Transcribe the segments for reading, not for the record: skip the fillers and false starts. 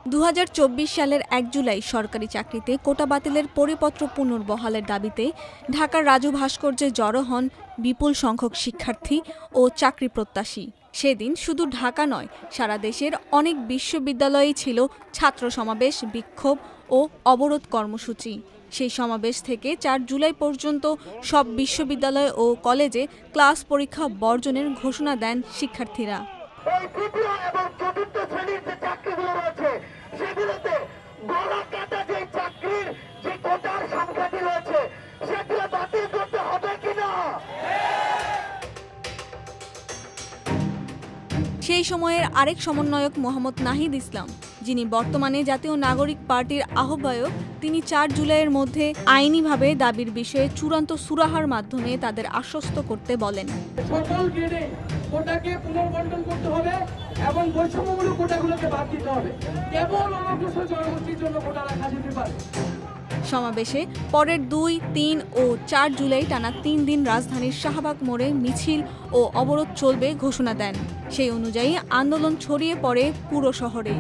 2024 সালের 1 জুলাই সরকারি চাকরিতে কোটা বাতিলের পরিপত্র পুনর্বহালের দাবিতে ঢাকার রাজু ভাস্কর্যে জড়ো হন বিপুল সংখ্যক শিক্ষার্থী ও চাকরি প্রত্যাশী। সেদিন শুধু ঢাকা নয়, সারা দেশের অনেক বিশ্ববিদ্যালয়েই ছিল ছাত্র সমাবেশ, বিক্ষোভ ও অবরোধ কর্মসূচি। সেই সমাবেশ থেকে 4 জুলাই পর্যন্ত সব বিশ্ববিদ্যালয় ও কলেজে ক্লাস পরীক্ষা বর্জনের ঘোষণা দেন শিক্ষার্থীরা। সেই সময়ের আরেক সমন্বয়ক মোহাম্মদ নাহিদ ইসলাম, যিনি বর্তমানে জাতীয় নাগরিক পার্টির আহ্বায়ক, তিনি 4 জুলাইয়ের মধ্যে আইনিভাবে দাবির বিষয়ে চূড়ান্ত সুরাহার মাধ্যমে তাদের আশ্বস্ত করতে বলেন। সকল গ্রেডে কোটাকে পুনর্বণ্টন করতে হবে এবং বৈষম্যমূলক কোটাগুলোকে বাদ দিতে হবে। কেবল অনগ্রসর জনগোষ্ঠীর জন্য কোটা রাখা যেতে পারে। সমাবেশে পরের 2, 3 ও 4 জুলাই টানা 3 দিন রাজধানীর শাহবাগ মোড়ে মিছিল ও অবরোধ চলবে ঘোষণা দেন। সেই অনুযায়ী আন্দোলন ছড়িয়ে পড়ে পুরো শহরে।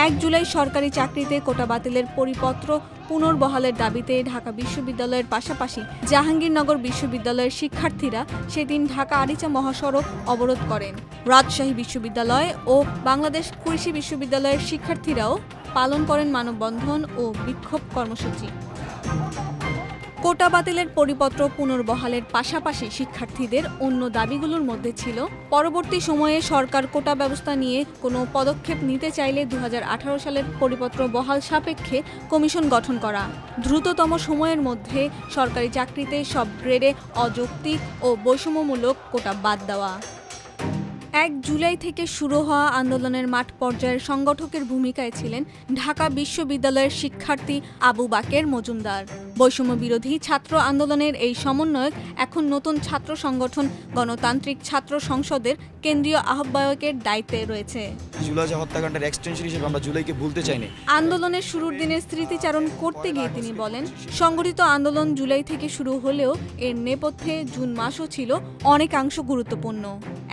1 জুলাই সরকারি চাকরিতে কোটা বাতিলের পরিপত্র পুনর্বহালের দাবিতে ঢাকা বিশ্ববিদ্যালয়ের পাশাপাশি জাহাঙ্গীরনগর বিশ্ববিদ্যালয়ের শিক্ষার্থীরা সেদিন ঢাকা আরিচা মহাসড়ক অবরোধ করেন। রাজশাহী বিশ্ববিদ্যালয় ও বাংলাদেশ কৃষি বিশ্ববিদ্যালয়ের শিক্ষার্থীরাও পালন করেন মানববন্ধন ও বিক্ষোভ কর্মসূচি। কোটা বাতিলের পরিপত্র পুনর্বহালের পাশাপাশি শিক্ষার্থীদের অন্য দাবিগুলোর মধ্যে ছিল পরবর্তী সময়ে সরকার কোটা ব্যবস্থা নিয়ে কোনো পদক্ষেপ নিতে চাইলে 2018 সালের পরিপত্র বহাল সাপেক্ষে কমিশন গঠন করা, দ্রুততম সময়ের মধ্যে সরকারি চাকরিতে সব গ্রেডে অযৌক্তিক ও বৈষম্যমূলক কোটা বাদ দেওয়া। 1 জুলাই থেকে শুরু হওয়া আন্দোলনের মাঠ পর্যায়ের সংগঠকের ভূমিকায় ছিলেন ঢাকা বিশ্ববিদ্যালয়ের শিক্ষার্থী আবু বাকের মজুমদার। বৈষম্য বিরোধী ছাত্র আন্দোলনের এই সমন্বয়ক এখন নতুন ছাত্র সংগঠন গণতান্ত্রিক ছাত্র সংসদের কেন্দ্রীয় আহ্বায়কের দায়িত্বে রয়েছে। জুলাই হত্যাকাণ্ডের এক্সটেনশন হিসেবে আমরা জুলাইকে ভুলতে চাইনি। আন্দোলনের শুরুর দিনের স্মৃতিচারণ করতে গিয়ে তিনি বলেন, সংগঠিত আন্দোলন জুলাই থেকে শুরু হলেও এর নেপথ্যে জুন মাসও ছিল অনেকাংশ গুরুত্বপূর্ণ।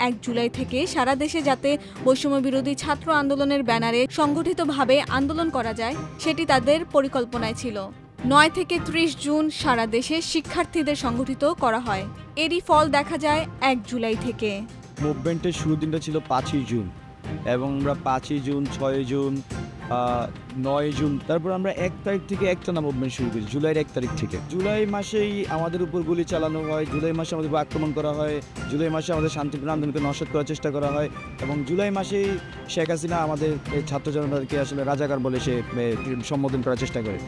1 জুলাই থেকে সারা দেশে যাতে বৈষম্য বিরোধী ছাত্র আন্দোলনের ব্যানারে সংগঠিতভাবে আন্দোলন করা যায়, সেটি তাদের পরিকল্পনায় ছিল। 9 থেকে 30 জুন সারা দেশে শিক্ষার্থীদের সংগঠিত করা হয়। এরই ফল দেখা যায় 1 জুলাই থেকে। মুভমেন্টের শুরুর দিনটা ছিল 5ই জুন এবং আমরা 5ই জুন, 6ই জুন, 9ই জুন, তারপর আমরা 1 তারিখ থেকে একটানা মুভমেন্ট শুরু করি। জুলাইয়ের 1 তারিখ থেকে। জুলাই মাসেই আমাদের উপর গুলি চালানো হয়, জুলাই মাসে আমাদের উপর আক্রমণ করা হয়, জুলাই মাসে আমাদের শান্তিপূর্ণ আন্দোলনকে নস্যাৎ করার চেষ্টা করা হয় এবং জুলাই মাসেই শেখ হাসিনা আমাদের ছাত্র জনতাকে আসলে রাজাকার বলে সে সম্বোধন করার চেষ্টা করে।